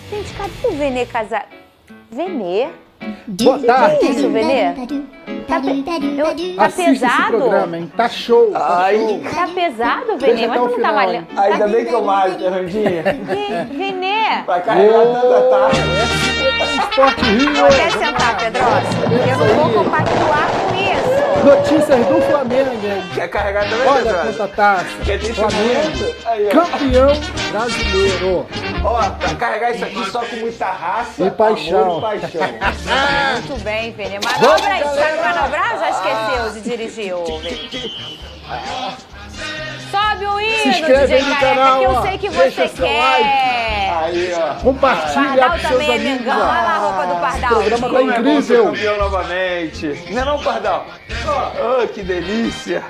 Gente, cadê o Venê Casar? Venê? Boa tarde. Que isso, Venê? Tá Assista esse pesado? programa, hein? Tá show. Ai. Tá pesado, Venê? Deixa Mas até o tu não tá final, malhando. hein? Ainda bem que eu malho, Fernandinha. Venê! Vai carregar tanta taça. Esporte Rio. Vou até sentar, Pedrosa. Eu não vou compactuar com isso. Notícias do Flamengo, hein? Quer carregar também, Olha Pedro? quanta taça. Quer ter Flamengo, Aí, ó. campeão brasileiro. Ó, pra carregar isso aqui só com muita raça, E paixão. amor e paixão. Muito bem, Venê. Manobra, sabe manobrar ou já esqueceu de dirigir, ô Venê? Sobe o hino, inscreve DJ aí no Careca, canal, que eu ó. sei que Deixa você seu quer. Aí, ó. Compartilha Pardal com seus também é amigos. Mengão. Olha lá a roupa do Pardal. O programa tá Como é bom ser incrível. campeão novamente. Não é não, Pardal? Oh, que delícia.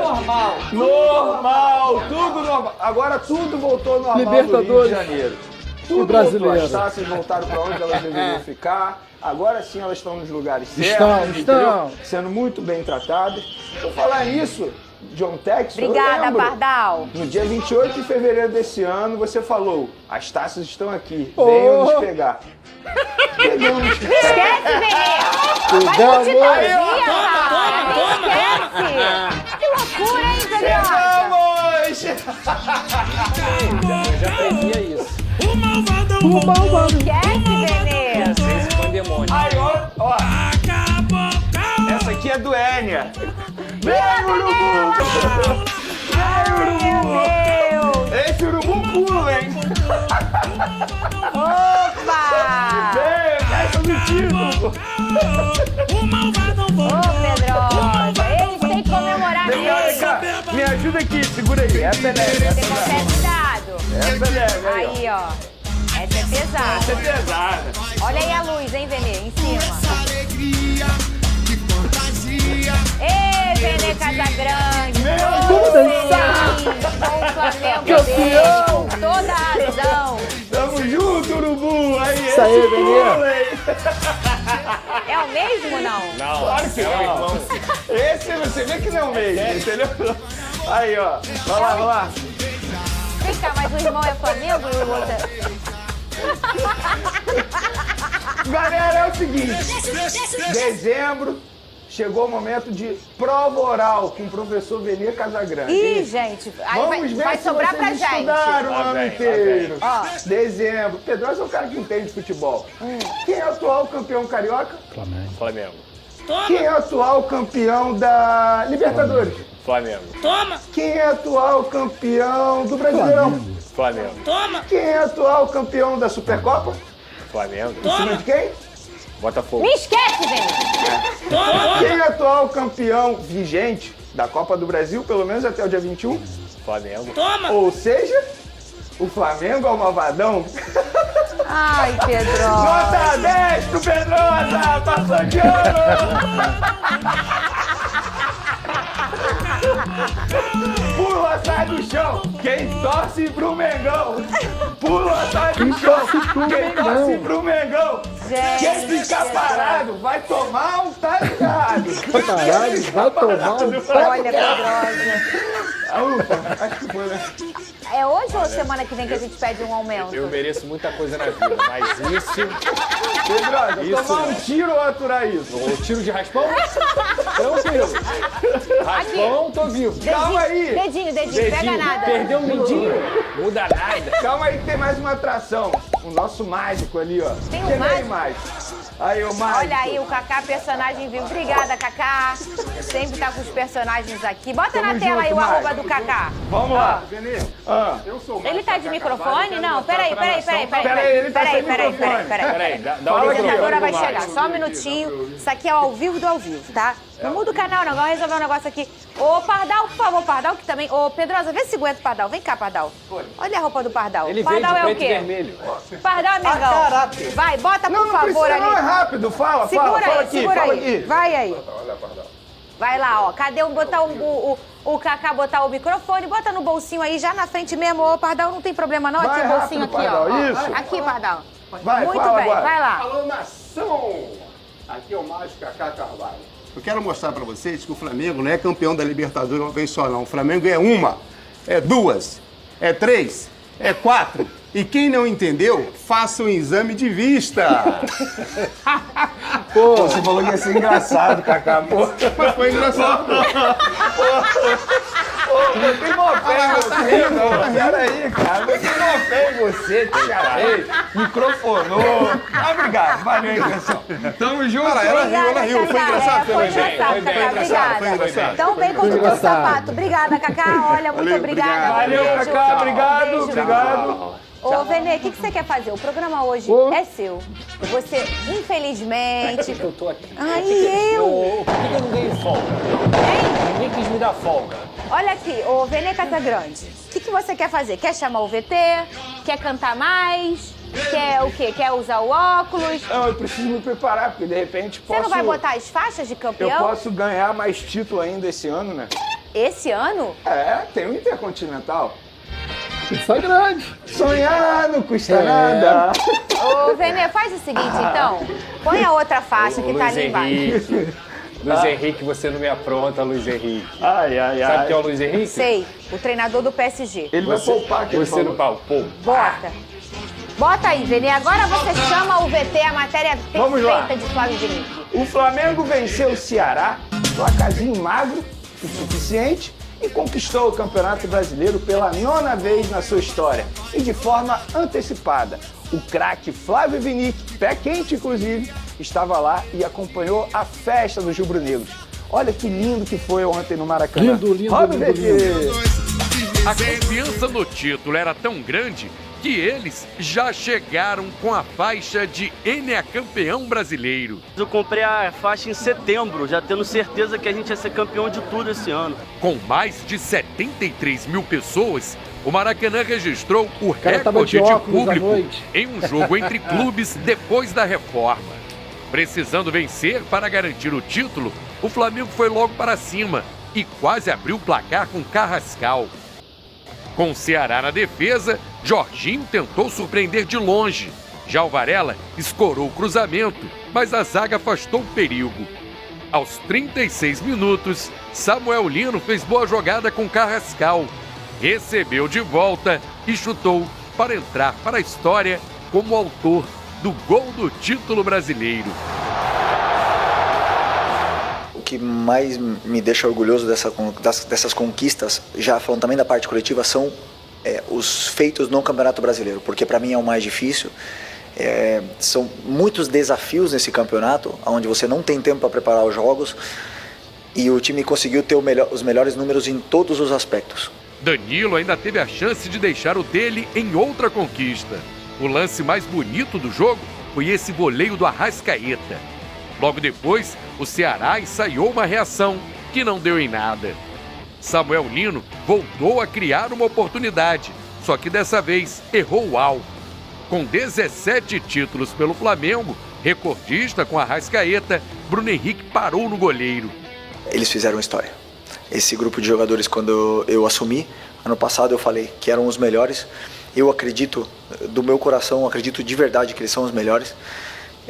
Normal. Normal, tudo normal. Agora tudo voltou ao normal Libertadores no Rio de Janeiro. Tudo e brasileiro. voltou. As taças voltaram para onde elas deveriam ficar. Agora sim elas estão nos lugares certos. Estão. Entendeu? Sendo muito bem tratadas. Por falar nisso, John Tex, eu Obrigada, lembro. Pardal. No dia 28 de fevereiro desse ano, você falou, as taças estão aqui, venham nos pegar. Pegamos. Esquece, Venê. Vai Pegamos. curtir tua dia, cara. Esquece. Que loucura, hein, Pedrosa? Pegamos! Já previa isso. O malvado. Esquece, Venê. Esse foi um demônio. Aí, ó. Essa aqui é do Enya. Vem, urubu! Vem, Meu urubu! Deus. Esse urubu pula, hein? Opa. Vem, essa do título! Ô, Pedrosa. Eles têm que comemorar Vem cá, vem cá. mesmo. Me ajuda aqui, segura aí. Essa é leve, Você essa é leve. consegue cuidado. Essa é leve, aí, ó. Aí, ó. Essa é pesada. Essa é pesada. Olha aí a luz, hein, Venê? Em cima. Ê, Venê Casagrande. Vamos dançar. Com o Flamengo Campeão. dele, com toda a razão. Tamo junto, urubu! Aí, Isso aí, esse Venê. pula, hein? É o mesmo, não? Não, Claro que não. Esse você vê que não é o mesmo, entendeu? Aí, ó. Vai lá, vai lá. Vem cá, mas o irmão é Flamengo e o outro é... Galera, é o seguinte. Dezembro, chegou o momento de prova oral com o professor Venê Casagrande. Ih, gente, aí Vamos ver vai se sobrar vocês pra gente. estudaram o Lá ano vem, lá inteiro. vem. Ó. Dezembro. Pedrosa é o cara que entende de futebol. Quem é o atual campeão carioca? Flamengo. Quem é o atual campeão da Libertadores? Flamengo. Quem é atual campeão do Brasileirão? Flamengo. Quem é atual campeão da Supercopa? Flamengo. Em cima de quem? Botafogo. Me esquece, Venê. Quem é atual campeão vigente da Copa do Brasil, pelo menos até o dia 21? Flamengo. Ou seja, o Flamengo é o malvadão. Ai, Pedro. Nota 10 pro Pedrosa! Passou de ano! Pula, sai do chão! Quem torce pro Mengão! Pula, sai do chão! Quem torce pro Mengão! Quem fica parado vai tomar um tá ligado! Caralho, vai tomar um... Olha, Pedrosa. Ah, ufa, acho que foi, né? É hoje ou semana que vem que a gente pede um aumento? Eu mereço muita coisa na vida, mas isso... Pedrosa, Isso tomar um não. tiro ou aturar isso? O tiro de raspão? Tranquilo. Raspão, tô vivo. Calma aí! Dedinho, pega nada. Perdeu o mindinho. Muda nada. Calma aí que tem mais uma atração. O nosso mágico ali, ó. Tem um Chega aí, mágico? mágico. Aí, o mágico. Olha aí, o Kaká, personagem vivo. Obrigada, Kaká. Sempre tá com os personagens aqui. Bota Tamo na tela aí junto, o arroba Mágico. do Kaká. Vamos lá. Ah. Ele tá de microfone? Não, peraí. Peraí, ele tá sem microfone. Peraí, dá A uma apresentadora vai microfone. chegar, só um minutinho. Isso aqui é ao vivo do ao vivo, tá? Não muda o canal, não. Vamos resolver um negócio aqui. Ô, Pardal, por favor, Pardal, que também... Ô, Pedrosa, vê se aguenta o Pardal. Vem cá, Pardal. Olha a roupa do Pardal. Ele veio de Pardal é o preto e quê? vermelho. Pardal é Mengão. caráter. Vai, bota, Não, por não favor, precisa, não, é ali. rápido. Fala Segura aí, aqui, segura fala aí. aqui. Vai aí. Vai lá, ó. Cadê o Kaká botar o microfone? Bota no bolsinho aí, já na frente mesmo. Ô, Pardal, não tem problema não. Aqui Vai o bolsinho rápido, aqui, ó. Pardal, Ó, isso. Aqui, Pardal. Vai, Muito fala bem, agora. vai lá. Alô, nação! Aqui é o Mágico Kaká Carvalho. Eu quero mostrar pra vocês que o Flamengo não é campeão da Libertadores uma vez só, não. O Flamengo é uma, é duas, é três, É 4. E quem não entendeu, faça um exame de vista. Pô, você falou que ia ser engraçado, Kaká. Pô, Mas foi engraçado. tem uma fé em você, não. Peraí, cara. Tem uma fé em você, te chamei, microfonou. Obrigado, valeu aí, pessoal. Tamo junto. Ela riu. Foi engraçado Foi também. engraçado, Cacá. Obrigada. Tão bem quanto o sapato. Obrigada, Cacá. Olha, muito obrigada. Valeu, Beijo. Cacá. Obrigado, Beijo. obrigado. Ô, Venê, o que você quer fazer? O programa hoje é seu. Você, infelizmente... Eu tô aqui. Ai, eu? Por que eu não ganhei folga? Hein? Ninguém quis me dar folga. Olha aqui, ô Venê Casagrande, o que você quer fazer? Quer chamar o VT? Quer cantar mais? Quer o quê? Quer usar o óculos? Não, eu preciso me preparar, porque de repente posso... Você não vai botar as faixas de Eu campeão? posso ganhar mais título ainda esse ano, né? Esse ano? É, tem o Intercontinental. Isso é grande. Sonhar não custa nada. Ô, Venê, faz o seguinte, então. Põe a outra faixa que tá ali embaixo. Luiz Henrique, você não me apronta, Luiz Henrique. Ai, ai, Sabe quem é o Luiz Henrique? Sei, o treinador do PSG. Ele vai poupar aqui. Você não palpou. Bota. Bota aí, Venê. Agora você chama o VT, a matéria Vamos lá. perfeita de Flávio Diniz. O Flamengo venceu o Ceará, placarzinho magro o suficiente, e conquistou o Campeonato Brasileiro pela 9ª vez na sua história e de forma antecipada. O craque Flávio Vinic, pé quente inclusive, estava lá e acompanhou a festa dos rubro-negros. Olha que lindo que foi ontem no Maracanã. Lindo, lindo, Roda o lindo, VT. A confiança no título era tão grande que eles já chegaram com a faixa de campeão brasileiro. Eu comprei a faixa em setembro, já tendo certeza que a gente ia ser campeão de tudo esse ano. Com mais de 73 mil pessoas, o Maracanã registrou o cara tava de recorde de óculos à público noite. em um jogo entre clubes depois da reforma. Precisando vencer para garantir o título, o Flamengo foi logo para cima e quase abriu o placar com Carrascal. Com o Ceará na defesa, Jorginho tentou surpreender de longe. Já o Varela escorou o cruzamento, mas a zaga afastou o perigo. Aos 36 minutos, Samuel Lino fez boa jogada com Carrascal. Recebeu de volta e chutou para entrar para a história como autor do gol do título brasileiro. O que mais me deixa orgulhoso dessas conquistas, já falando também da parte coletiva, são os feitos no Campeonato Brasileiro, porque para mim é o mais difícil. São muitos desafios nesse campeonato, onde você não tem tempo para preparar os jogos, e o time conseguiu ter os melhores números em todos os aspectos. Danilo ainda teve a chance de deixar o dele em outra conquista. O lance mais bonito do jogo foi esse voleio do Arrascaeta. Logo depois, o Ceará ensaiou uma reação que não deu em nada. Samuel Lino voltou a criar uma oportunidade, só que dessa vez errou o alvo. Com 17 títulos pelo Flamengo, recordista com a Arrascaeta, Bruno Henrique parou no goleiro. Eles fizeram história. Esse grupo de jogadores, quando eu assumi, ano passado eu falei que eram os melhores. Eu acredito, do meu coração, acredito de verdade que eles são os melhores.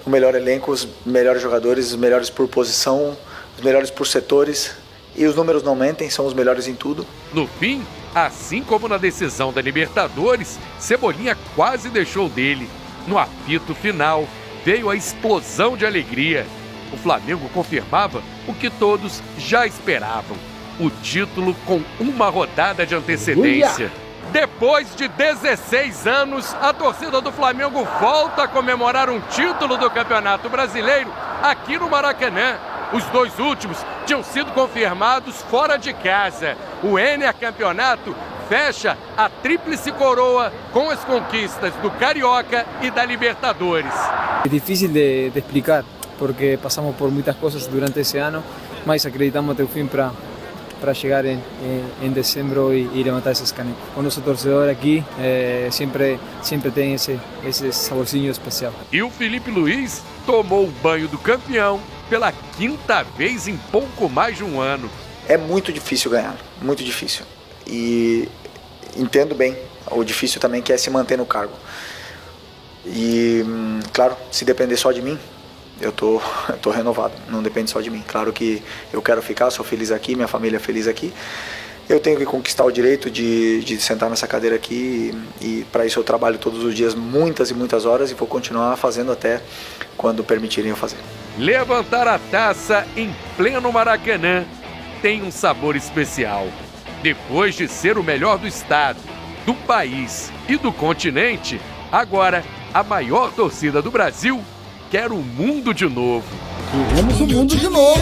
O melhor elenco, os melhores jogadores, os melhores por posição, os melhores por setores. E os números não mentem, são os melhores em tudo. No fim, assim como na decisão da Libertadores, Cebolinha quase deixou dele. No apito final, veio a explosão de alegria. O Flamengo confirmava o que todos já esperavam: o título com uma rodada de antecedência. Depois de 16 anos, a torcida do Flamengo volta a comemorar um título do Campeonato Brasileiro aqui no Maracanã. Os dois últimos tinham sido confirmados fora de casa. O Campeonato fecha a tríplice coroa com as conquistas do Carioca e da Libertadores. É difícil de explicar, porque passamos por muitas coisas durante esse ano, mas acreditamos até o fim para chegar em dezembro e levantar esses canecos. O nosso torcedor aqui sempre tem esse saborzinho especial. E o Felipe Luiz tomou o banho do campeão pela 5ª vez em pouco mais de um ano. É muito difícil ganhar, muito difícil. E entendo bem o difícil também que é se manter no cargo. E, claro, se depender só de mim, eu tô renovado, não depende só de mim. Claro que eu quero ficar, sou feliz aqui, minha família é feliz aqui. eu tenho que conquistar o direito de sentar nessa cadeira aqui e para isso eu trabalho todos os dias muitas e muitas horas e vou continuar fazendo até quando permitirem eu fazer. Levantar a taça em pleno Maracanã tem um sabor especial. Depois de ser o melhor do estado, do país e do continente, agora a maior torcida do Brasil quer o mundo de novo. Queremos o mundo de novo.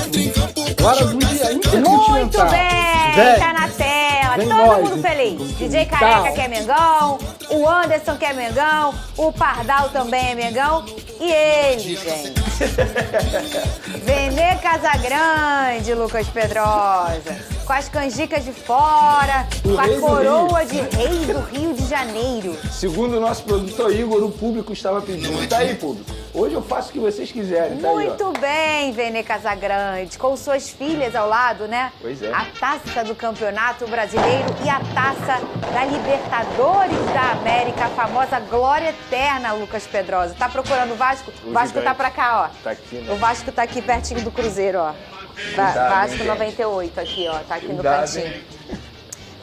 Agora Mundial Intercontinental. Muito bem, Vem. tá na tela, Vem todo nós, mundo feliz. DJ Intercontinental. Careca que é Mengão, o Anderson que é Mengão, o Pardal também é Mengão e ele, gente. Vene Casagrande, Lucas Pedrosa, com as canjicas de fora, O com a rei do coroa de rei do Rio de Janeiro. Segundo o nosso produtor Igor, o público estava pedindo. Tá aí, público. Hoje eu faço o que vocês quiserem. Tá aí, ó. Muito bem, Vene Casagrande, com suas filhas ao lado, né? Pois é. A taça do Campeonato Brasileiro e a taça da Libertadores da América, a famosa glória eterna, Lucas Pedrosa. Tá procurando o Vasco? O Vasco tá pra cá, ó. Tá aqui, né? O Vasco tá aqui pertinho do Cruzeiro, ó. Cuidado, Vasco hein, gente? 98 aqui, ó. Tá aqui no Cuidado, cantinho. hein?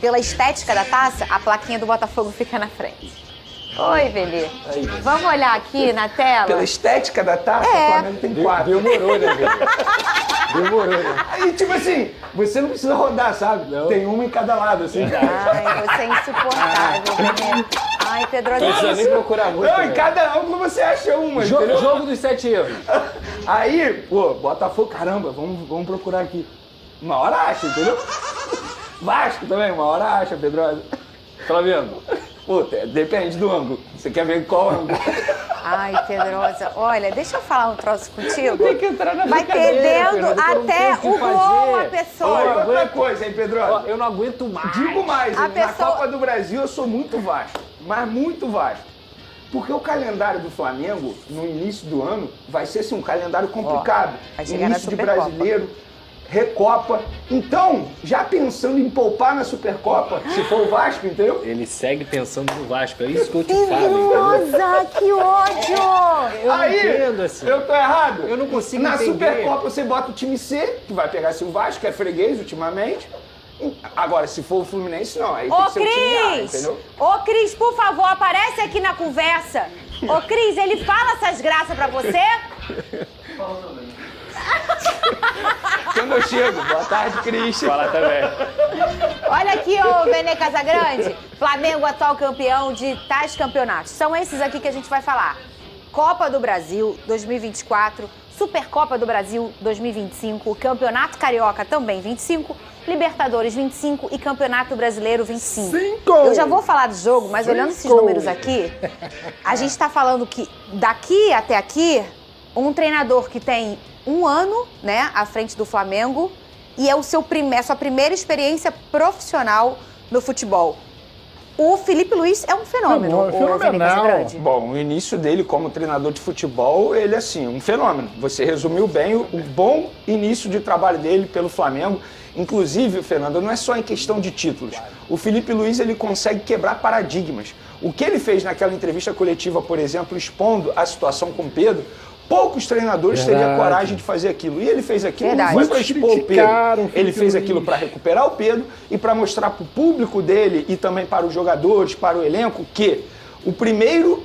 Pela estética da taça, a plaquinha do Botafogo fica na frente. Oi, Veli. Aí. Vamos olhar aqui na tela? Pela estética da taça, É. o Flamengo tem 4. Demorou, né, velho? Demorou, né? Aí, tipo assim, você não precisa rodar, sabe? Não. Tem uma em cada lado, assim. Ai, você é insuportável, Veli. Ai, Pedro, Não precisa nem procurar muito. Não, em né? cada ângulo você acha uma, entendeu? Jogo dos 7 erros. Aí, pô, Botafogo, caramba, vamos procurar aqui. Uma hora acha, entendeu? Vasco também, uma hora acha, Pedrosa. Flamengo. Pô, depende do ângulo. Você quer ver qual ângulo? Ai, Pedrosa, olha, deixa eu falar um troço contigo. Tem que entrar na Vai brincadeira, perdendo Fernanda, eu não até tenho o que o gol a fazer. pessoa. E outra coisa, hein, Pedrosa? Ó, eu não aguento mais. Digo mais, A hein, na pessoa- Copa do Brasil eu sou muito Vasco, mas muito Vasco. Porque o calendário do Flamengo, no início do ano, vai ser assim, um calendário complicado. vai chegar na Início de Supercopa. Brasileiro, Recopa. Então, já pensando em poupar na Supercopa, se for o Vasco, entendeu? Ele segue pensando no Vasco, é isso que eu te falo, entendeu? Pedrosa, que ódio! Eu não Aí, entendo assim. eu tô errado? Eu não consigo Na entender. Supercopa você bota o time C, que vai pegar assim, o Vasco, que é freguês ultimamente. Agora, se for o Fluminense, não. Aí tem Ô, que ser o time A, Cris! entendeu? Ô, Cris, por favor, aparece aqui na conversa. Ô, Cris, ele fala essas graças pra você? Quando eu chego, boa tarde, Cris. Fala também. Olha aqui, ô Vene Casagrande. Flamengo, atual campeão de tais campeonatos. São esses aqui que a gente vai falar. Copa do Brasil 2024, Supercopa do Brasil 2025, Campeonato Carioca também 25, Libertadores 25 e Campeonato Brasileiro 25. Eu já vou falar do jogo, mas olhando esses números aqui, a gente tá falando que daqui até aqui, um treinador que tem um ano, né, à frente do Flamengo e é a sua primeira experiência profissional no futebol. O Felipe Luiz é um fenômeno, o Vene Fenomenal. Casagrande. Bom, o início dele como treinador de futebol, ele é assim, um fenômeno. Você resumiu bem o bom início de trabalho dele pelo Flamengo. Inclusive, Fernando, não é só em questão de títulos. O Felipe Luiz, ele consegue quebrar paradigmas. O que ele fez naquela entrevista coletiva, por exemplo, expondo a situação com o Pedro, poucos treinadores teriam Verdade. coragem de fazer aquilo. E ele fez aquilo, Verdade. não foi para expor o Criticaram o Pedro. Ele Felipe fez Luiz. aquilo para recuperar o Pedro e para mostrar para o público dele e também para os jogadores, para o elenco, que o primeiro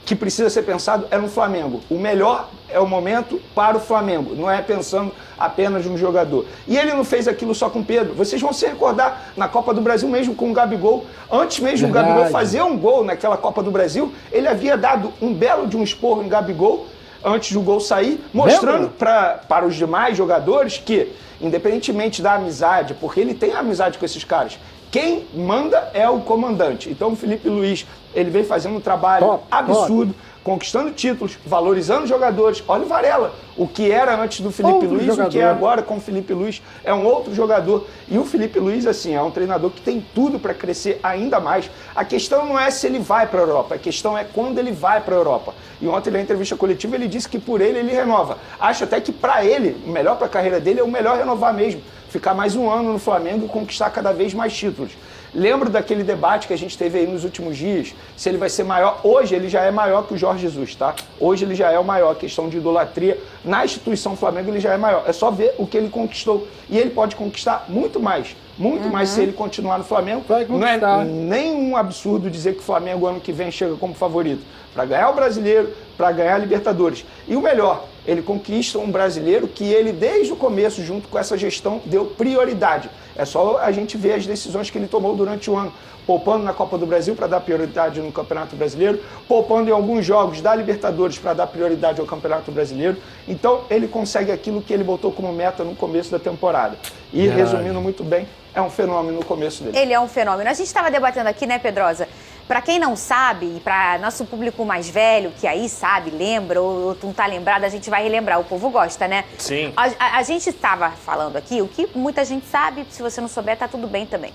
que precisa ser pensado é no Flamengo. O melhor é o momento para o Flamengo, não é pensando apenas no jogador. E ele não fez aquilo só com o Pedro. Vocês vão se recordar na Copa do Brasil mesmo com o Gabigol. Antes mesmo do Verdade. Gabigol fazer um gol naquela Copa do Brasil, ele havia dado um belo de um esporro em Gabigol antes do gol sair, mostrando para os demais jogadores que, independentemente da amizade, porque ele tem amizade com esses caras, quem manda é o comandante. Então o Felipe Luiz, ele vem fazendo um trabalho absurdo, conquistando títulos, valorizando os jogadores. Olha o Varela, o que era antes do Felipe Outro Luiz, o que é jogador. agora com o Felipe Luiz, é um outro jogador. E o Felipe Luiz, assim, é um treinador que tem tudo para crescer ainda mais. A questão não é se ele vai para a Europa, a questão é quando ele vai para a Europa. E ontem, na entrevista coletiva, ele disse que por ele renova. Acho até que para ele, o melhor para a carreira dele é o melhor renovar mesmo. Ficar mais um ano no Flamengo e conquistar cada vez mais títulos. Lembro daquele debate que a gente teve aí nos últimos dias, se ele vai ser maior. Hoje ele já é maior que o Jorge Jesus, tá? Hoje ele já é o maior. A questão de idolatria na instituição Flamengo ele já é maior. É só ver o que ele conquistou. E ele pode conquistar muito mais. Muito mais se ele continuar no Flamengo. Não é nenhum absurdo dizer que o Flamengo ano que vem chega como favorito para ganhar o Brasileiro, para ganhar a Libertadores. E o melhor, ele conquista um brasileiro que ele, desde o começo, junto com essa gestão, deu prioridade. É só a gente ver as decisões que ele tomou durante o ano. Poupando na Copa do Brasil para dar prioridade no Campeonato Brasileiro, poupando em alguns jogos da Libertadores para dar prioridade ao Campeonato Brasileiro. Então, ele consegue aquilo que ele botou como meta no começo da temporada. E, resumindo muito bem, é um fenômeno no começo dele. Ele é um fenômeno. A gente estava debatendo aqui, né, Pedrosa? Para quem não sabe, e para nosso público mais velho, que aí sabe, lembra, ou não tá lembrado, a gente vai relembrar. O povo gosta, né? Sim. A gente estava falando aqui, o que muita gente sabe, se você não souber, tá tudo bem também.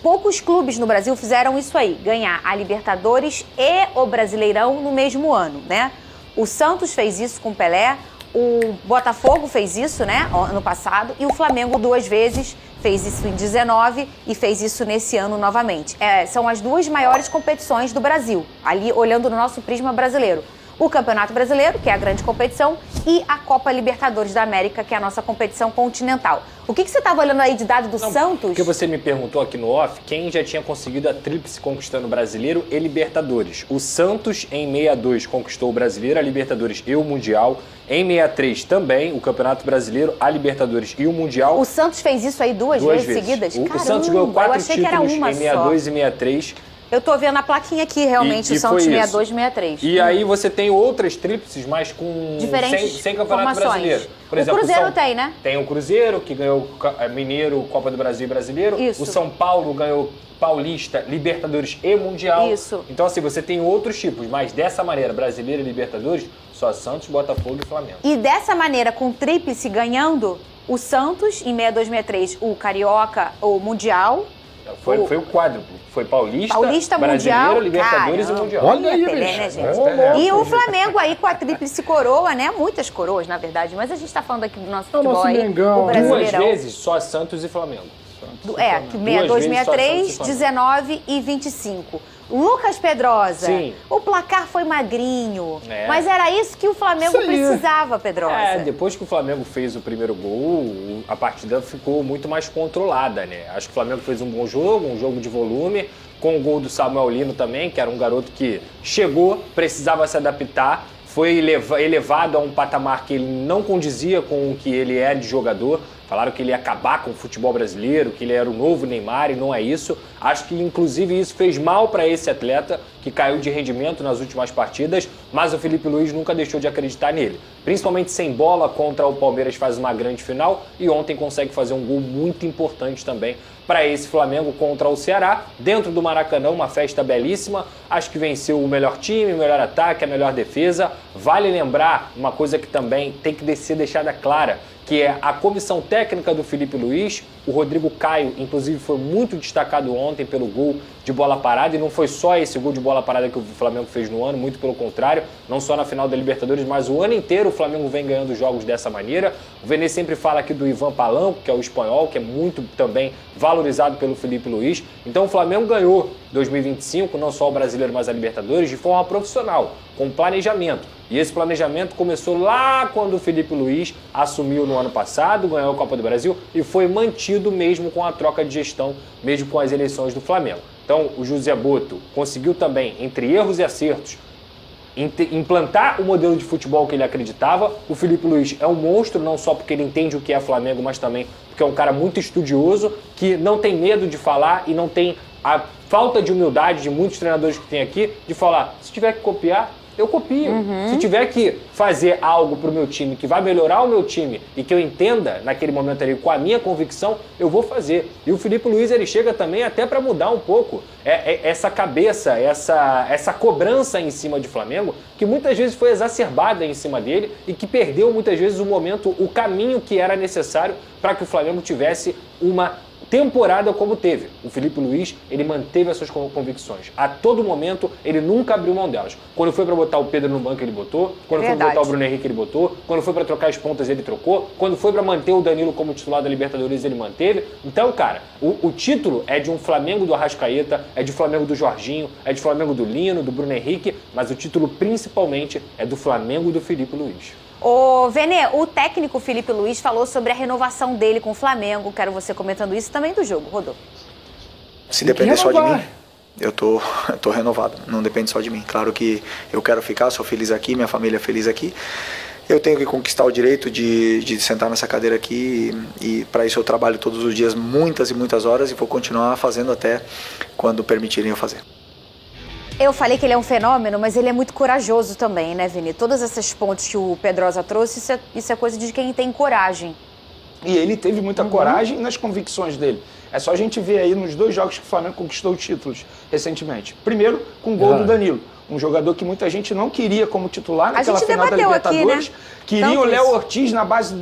Poucos clubes no Brasil fizeram isso aí, ganhar a Libertadores e o Brasileirão no mesmo ano, né? O Santos fez isso com o Pelé, o Botafogo fez isso, né, ano passado, e o Flamengo 2 vezes fez isso em 19 e fez isso nesse ano novamente. São as 2 maiores competições do Brasil, ali olhando no nosso prisma brasileiro. O Campeonato Brasileiro, que é a grande competição, e a Copa Libertadores da América, que é a nossa competição continental. O que você estava olhando aí de dado do Santos? Porque você me perguntou aqui no off quem já tinha conseguido a tríplice conquistando o Brasileiro e Libertadores. O Santos, em 62, conquistou o Brasileiro, a Libertadores e o Mundial. Em 63 também, o Campeonato Brasileiro, a Libertadores e o Mundial. O Santos fez isso aí duas vezes seguidas? O Santos ganhou 4 títulos em 62 e 63. Eu tô vendo a plaquinha aqui, realmente, o Santos 62 e 63. E aí você tem outras tríplices, mas com sem Campeonato Brasileiro. Por exemplo, o Cruzeiro tem, né? Tem o Cruzeiro, que ganhou Mineiro, Copa do Brasil e Brasileiro. Isso. O São Paulo ganhou Paulista, Libertadores e Mundial. Isso. Então, assim, você tem outros tipos, mas dessa maneira, Brasileiro e Libertadores, só Santos, Botafogo e Flamengo. E dessa maneira, com tríplice ganhando, o Santos, em 62, 63, o Carioca, o Mundial... Foi o quádruplo. Foi Paulista Mundial, Brasileiro, Libertadores e Mundial. Olha aí, Pelé, né, gente? E o Flamengo aí com a tríplice coroa, né? Muitas coroas, na verdade. Mas a gente tá falando aqui do nosso futebol aí, Mengão. o Brasileirão. 2 vezes só Santos e Flamengo. Que 62, 63, 19 e 25. Lucas Pedrosa, Sim. O placar foi magrinho, mas era isso que o Flamengo precisava, Pedrosa. Depois que o Flamengo fez o primeiro gol, a partida ficou muito mais controlada, né? Acho que o Flamengo fez um bom jogo, um jogo de volume, com o gol do Samuel Lino também, que era um garoto que chegou, precisava se adaptar, foi elevado a um patamar que ele não condizia com o que ele é de jogador. Falaram que ele ia acabar com o futebol brasileiro, que ele era o novo Neymar, e não é isso. Acho que, inclusive, isso fez mal para esse atleta, que caiu de rendimento nas últimas partidas, mas o Felipe Luiz nunca deixou de acreditar nele. Principalmente sem bola, contra o Palmeiras faz uma grande final, e ontem consegue fazer um gol muito importante também para esse Flamengo contra o Ceará. Dentro do Maracanã, uma festa belíssima. Acho que venceu o melhor time, o melhor ataque, a melhor defesa. Vale lembrar uma coisa que também tem que ser deixada clara, que é a comissão técnica do Felipe Luiz. O Rodrigo Caio, inclusive, foi muito destacado ontem pelo gol de bola parada, e não foi só esse gol de bola parada que o Flamengo fez no ano, muito pelo contrário, não só na final da Libertadores, mas o ano inteiro o Flamengo vem ganhando jogos dessa maneira. O Vene sempre fala aqui do Ivan Palanco, que é o espanhol, que é muito também valorizado pelo Felipe Luiz. Então o Flamengo ganhou 2025, não só o Brasileiro, mas a Libertadores, de forma profissional, com planejamento. E esse planejamento começou lá quando o Felipe Luiz assumiu no ano passado, ganhou a Copa do Brasil e foi mantido mesmo com a troca de gestão, mesmo com as eleições do Flamengo. Então o José Botto conseguiu também, entre erros e acertos, implantar o modelo de futebol que ele acreditava. O Felipe Luiz é um monstro, não só porque ele entende o que é Flamengo, mas também porque é um cara muito estudioso, que não tem medo de falar e não tem a falta de humildade de muitos treinadores que tem aqui, de falar, se tiver que copiar, eu copio. Se tiver que fazer algo pro meu time que vai melhorar o meu time e que eu entenda naquele momento ali com a minha convicção, eu vou fazer. E o Felipe Luiz, ele chega também até para mudar um pouco essa cabeça, essa cobrança em cima de Flamengo, que muitas vezes foi exacerbada em cima dele e que perdeu muitas vezes o momento, o caminho que era necessário para que o Flamengo tivesse uma temporada como teve. O Felipe Luiz, ele manteve as suas convicções. A todo momento, ele nunca abriu mão delas. Quando foi para botar o Pedro no banco, ele botou. Quando foi para botar o Bruno Henrique, ele botou. Quando foi para trocar as pontas, ele trocou. Quando foi para manter o Danilo como titular da Libertadores, ele manteve. Então, cara, o título é de um Flamengo do Arrascaeta, é de Flamengo do Jorginho, é de Flamengo do Lino, do Bruno Henrique, mas o título principalmente é do Flamengo do Felipe Luiz. Ô, Vene, o técnico Felipe Luiz falou sobre a renovação dele com o Flamengo. Quero você comentando isso também do jogo, Rodolfo. Se depender só de mim, eu tô renovado. Não depende só de mim. Claro que eu quero ficar, sou feliz aqui, minha família é feliz aqui. Eu tenho que conquistar o direito de sentar nessa cadeira aqui e para isso eu trabalho todos os dias muitas e muitas horas e vou continuar fazendo até quando permitirem eu fazer. Eu falei que ele é um fenômeno, mas ele é muito corajoso também, né, Vini? Todas essas pontes que o Pedrosa trouxe, isso é coisa de quem tem coragem. E ele teve muita coragem nas convicções dele. É só a gente ver aí nos 2 jogos que o Flamengo conquistou títulos recentemente. Primeiro, com o gol do Danilo. Um jogador que muita gente não queria como titular naquela final da Libertadores. Aqui, né? Queria o Léo Ortiz na base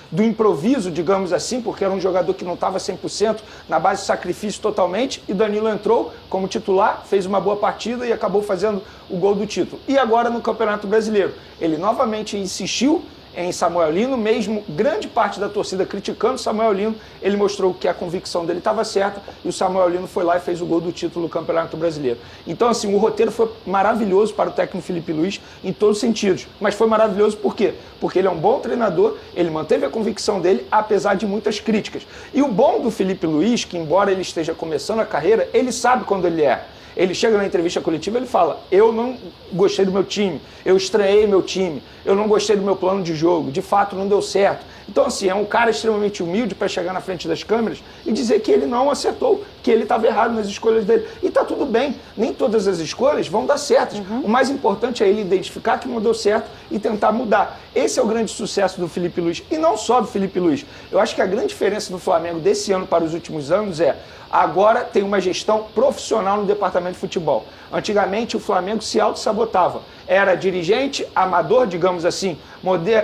do improviso, digamos assim, porque era um jogador que não estava 100%, na base de sacrifício totalmente, e Danilo entrou como titular, fez uma boa partida e acabou fazendo o gol do título. E agora no Campeonato Brasileiro, ele novamente insistiu em Samuel Lino, mesmo grande parte da torcida criticando Samuel Lino, ele mostrou que a convicção dele estava certa e o Samuel Lino foi lá e fez o gol do título do Campeonato Brasileiro. Então, assim, o roteiro foi maravilhoso para o técnico Felipe Luiz em todos os sentidos. Mas foi maravilhoso por quê? Porque ele é um bom treinador, ele manteve a convicção dele, apesar de muitas críticas. E o bom do Felipe Luiz, que embora ele esteja começando a carreira, ele sabe quando ele erra. Ele chega na entrevista coletiva e ele fala, eu não gostei do meu time, eu estranhei meu time, eu não gostei do meu plano de jogo, de fato não deu certo. Então, assim, é um cara extremamente humilde para chegar na frente das câmeras e dizer que ele não acertou, que ele estava errado nas escolhas dele. E tá tudo bem, nem todas as escolhas vão dar certas. O mais importante é ele identificar que não deu certo e tentar mudar. Esse é o grande sucesso do Felipe Luiz, e não só do Felipe Luiz. Eu acho que a grande diferença do Flamengo desse ano para os últimos anos é agora tem uma gestão profissional no departamento de futebol. Antigamente o Flamengo se auto-sabotava. Era dirigente, amador, digamos assim,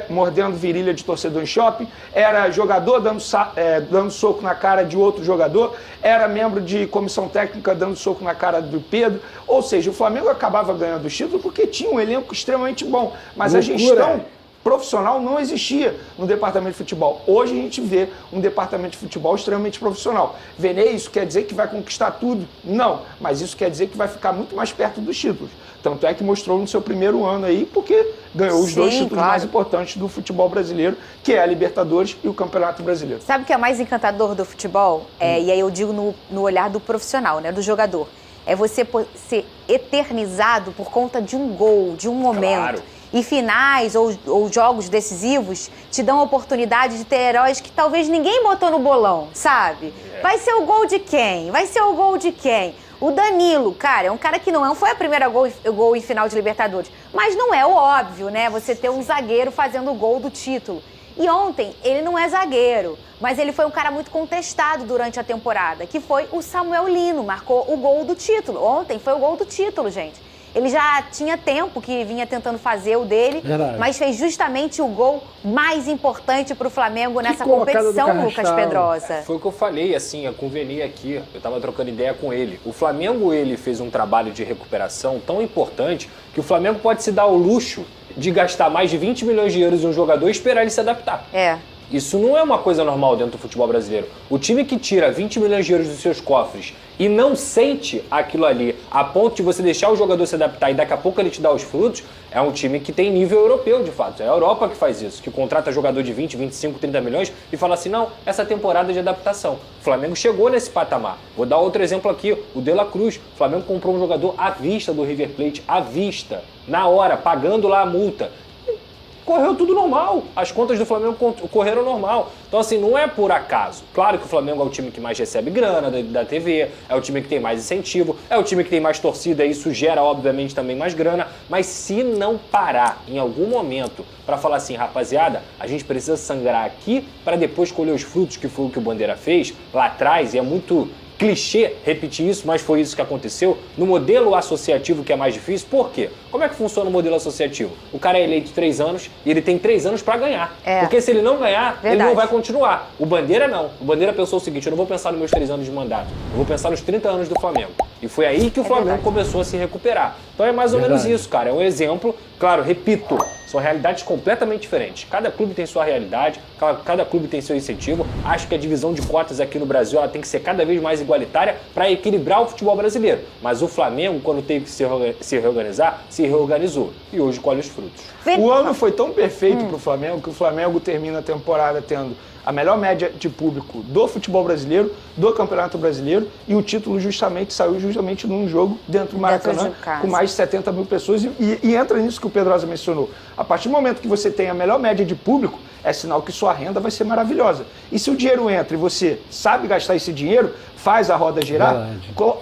mordendo virilha de torcedor em shopping, era jogador dando soco na cara de outro jogador, era membro de comissão técnica dando soco na cara do Pedro. Ou seja, o Flamengo acabava ganhando o título porque tinha um elenco extremamente bom. Mas a gestão profissional não existia no departamento de futebol. Hoje a gente vê um departamento de futebol extremamente profissional. Vene, isso quer dizer que vai conquistar tudo? Não, mas isso quer dizer que vai ficar muito mais perto dos títulos. Tanto é que mostrou no seu primeiro ano aí, porque ganhou os 2 títulos mais importantes do futebol brasileiro, que é a Libertadores e o Campeonato Brasileiro. Sabe o que é mais encantador do futebol? E aí eu digo no olhar do profissional, né, do jogador. É você ser eternizado por conta de um gol, de um momento. Claro. E finais ou jogos decisivos te dão a oportunidade de ter heróis que talvez ninguém botou no bolão, sabe? Vai ser o gol de quem? Vai ser o gol de quem? O Danilo, cara, é um cara que não foi a primeira gol em final de Libertadores. Mas não é o óbvio, né? Você ter um zagueiro fazendo o gol do título. E ontem, ele não é zagueiro, mas ele foi um cara muito contestado durante a temporada, que foi o Samuel Lino, marcou o gol do título. Ontem foi o gol do título, gente. Ele já tinha tempo que vinha tentando fazer o dele, mas fez justamente o gol mais importante para o Flamengo nessa competição, Lucas Pedrosa. Foi o que eu falei, assim, com o Vene aqui, eu estava trocando ideia com ele. O Flamengo, ele fez um trabalho de recuperação tão importante que o Flamengo pode se dar o luxo de gastar mais de 20 milhões de euros em um jogador e esperar ele se adaptar. Isso não é uma coisa normal dentro do futebol brasileiro. O time que tira 20 milhões de euros dos seus cofres e não sente aquilo ali, a ponto de você deixar o jogador se adaptar e daqui a pouco ele te dá os frutos, é um time que tem nível europeu, de fato. É a Europa que faz isso, que contrata jogador de 20, 25, 30 milhões e fala assim, não, essa temporada é de adaptação. O Flamengo chegou nesse patamar. Vou dar outro exemplo aqui, o De La Cruz. O Flamengo comprou um jogador à vista do River Plate, à vista, na hora, pagando lá a multa. Correu tudo normal, as contas do Flamengo correram normal. Então, assim, não é por acaso. Claro que o Flamengo é o time que mais recebe grana da TV, é o time que tem mais incentivo, é o time que tem mais torcida, e isso gera, obviamente, também mais grana. Mas se não parar em algum momento para falar assim, rapaziada, a gente precisa sangrar aqui para depois colher os frutos, que foi o que o Bandeira fez lá atrás, e é muito clichê repetir isso, mas foi isso que aconteceu. No modelo associativo que é mais difícil, por quê? Como é que funciona o modelo associativo? O cara é eleito 3 anos e ele tem 3 anos para ganhar. Porque se ele não ganhar, ele não vai continuar. O Bandeira não. O Bandeira pensou o seguinte, eu não vou pensar nos meus 3 anos de mandato, eu vou pensar nos 30 anos do Flamengo. E foi aí que o Flamengo começou a se recuperar. Então é mais ou menos isso, cara. É um exemplo, claro, repito, são realidades completamente diferentes. Cada clube tem sua realidade, cada clube tem seu incentivo. Acho que a divisão de cotas aqui no Brasil ela tem que ser cada vez mais igualitária para equilibrar o futebol brasileiro. Mas o Flamengo, quando teve que se reorganizar, se reorganizou. E hoje colhe os frutos. O ano foi tão perfeito para o Flamengo que o Flamengo termina a temporada tendo a melhor média de público do futebol brasileiro, do Campeonato Brasileiro, e o título saiu justamente num jogo dentro do Maracanã, com mais de 70 mil pessoas, e entra nisso que o Pedrosa mencionou. A partir do momento que você tem a melhor média de público, é sinal que sua renda vai ser maravilhosa. E se o dinheiro entra e você sabe gastar esse dinheiro, faz a roda girar,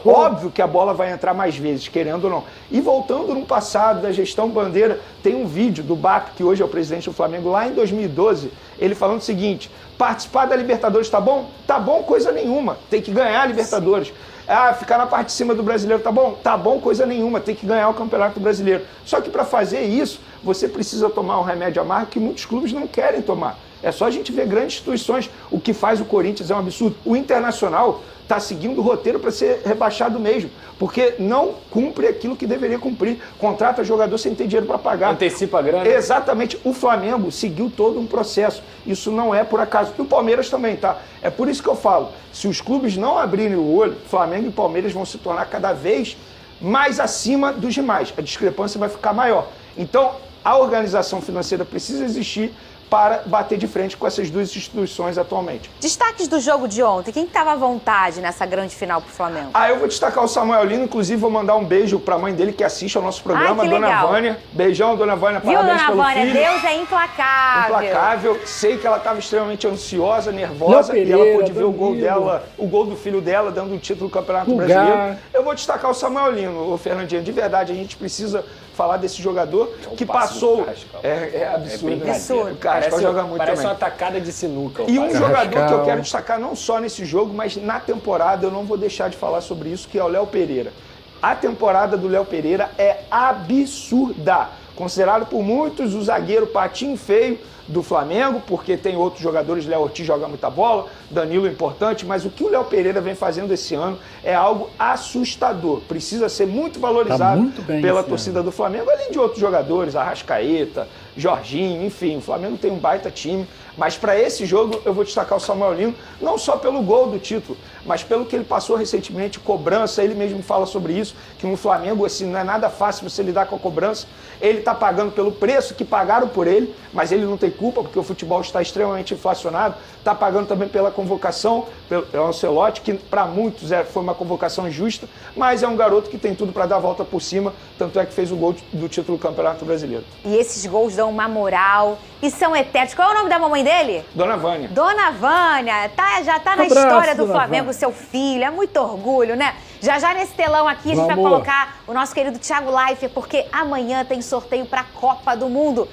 óbvio que a bola vai entrar mais vezes, querendo ou não. E voltando no passado da gestão Bandeira, tem um vídeo do BAP, que hoje é o presidente do Flamengo, lá em 2012, ele falando o seguinte: participar da Libertadores tá bom? Tá bom coisa nenhuma, tem que ganhar a Libertadores. Ah, ficar na parte de cima do brasileiro tá bom? Tá bom coisa nenhuma, tem que ganhar o Campeonato Brasileiro. Só que para fazer isso, você precisa tomar um remédio amargo que muitos clubes não querem tomar. É só a gente ver grandes instituições. O que faz o Corinthians é um absurdo. O Internacional está seguindo o roteiro para ser rebaixado mesmo, porque não cumpre aquilo que deveria cumprir. Contrata jogador sem ter dinheiro para pagar. Antecipa a grana. Exatamente. O Flamengo seguiu todo um processo. Isso não é por acaso. E o Palmeiras também, tá? É por isso que eu falo, se os clubes não abrirem o olho, Flamengo e Palmeiras vão se tornar cada vez mais acima dos demais. A discrepância vai ficar maior. Então, a organização financeira precisa existir para bater de frente com essas duas instituições atualmente. Destaques do jogo de ontem. Quem estava à vontade nessa grande final pro Flamengo? Eu vou destacar o Samuel Lino, inclusive vou mandar um beijo para a mãe dele que assiste ao nosso programa, Dona legal. Vânia. Beijão, Dona Vânia, parabéns Dona pelo Vânia? filho. Deus é implacável. Implacável. Sei que ela estava extremamente ansiosa, nervosa, e ela pôde ver o gol dela, o gol do filho dela, dando o título do Campeonato Brasileiro. Eu vou destacar o Samuel Lino, o Fernandinho. De verdade, a gente precisa falar desse jogador que passou. É absurdo. Absurdo. O Carrascal joga muito Parece também. uma tacada de sinuca. E um jogador que eu quero destacar não só nesse jogo, mas na temporada, eu não vou deixar de falar sobre isso, que é o Léo Pereira. A temporada do Léo Pereira é absurda. Considerado por muitos o zagueiro patinho feio do Flamengo, porque tem outros jogadores, Léo Ortiz joga muita bola, Danilo importante, mas o que o Léo Pereira vem fazendo esse ano é algo assustador. Precisa ser muito valorizado pela torcida do Flamengo, além de outros jogadores, Arrascaeta, Jorginho, enfim, o Flamengo tem um baita time, mas para esse jogo eu vou destacar o Samuel Lino, não só pelo gol do título, mas pelo que ele passou recentemente, cobrança, ele mesmo fala sobre isso, que no Flamengo assim, não é nada fácil você lidar com a cobrança, ele está pagando pelo preço que pagaram por ele, mas ele não tem culpa, porque o futebol está extremamente inflacionado, está pagando também pela convocação, pelo Ancelotti, que para muitos foi uma convocação injusta, mas é um garoto que tem tudo para dar a volta por cima, tanto é que fez o gol do título do Campeonato Brasileiro. E esses gols dão uma moral e são eternos. Qual é o nome da mamãe dele? Dona Vânia. Dona Vânia, já tá na história do Flamengo, seu filho, é muito orgulho, né? Já nesse telão aqui a gente vai colocar o nosso querido Thiago Leifert, porque amanhã tem sorteio pra Copa do Mundo.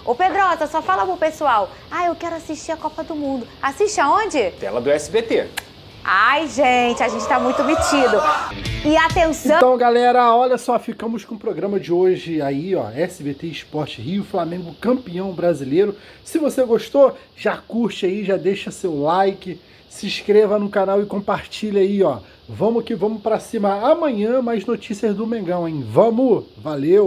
Ô Pedrosa, só fala pro pessoal, eu quero assistir a Copa do Mundo. Assiste aonde? Tela do SBT. Ai, gente, a gente tá muito metido. E atenção... Então, galera, olha só, ficamos com o programa de hoje aí, ó, SBT Esporte Rio, Flamengo campeão brasileiro. Se você gostou, já curte aí, já deixa seu like, se inscreva no canal e compartilha aí, ó. Vamos que vamos pra cima. Amanhã mais notícias do Mengão, hein? Vamos! Valeu!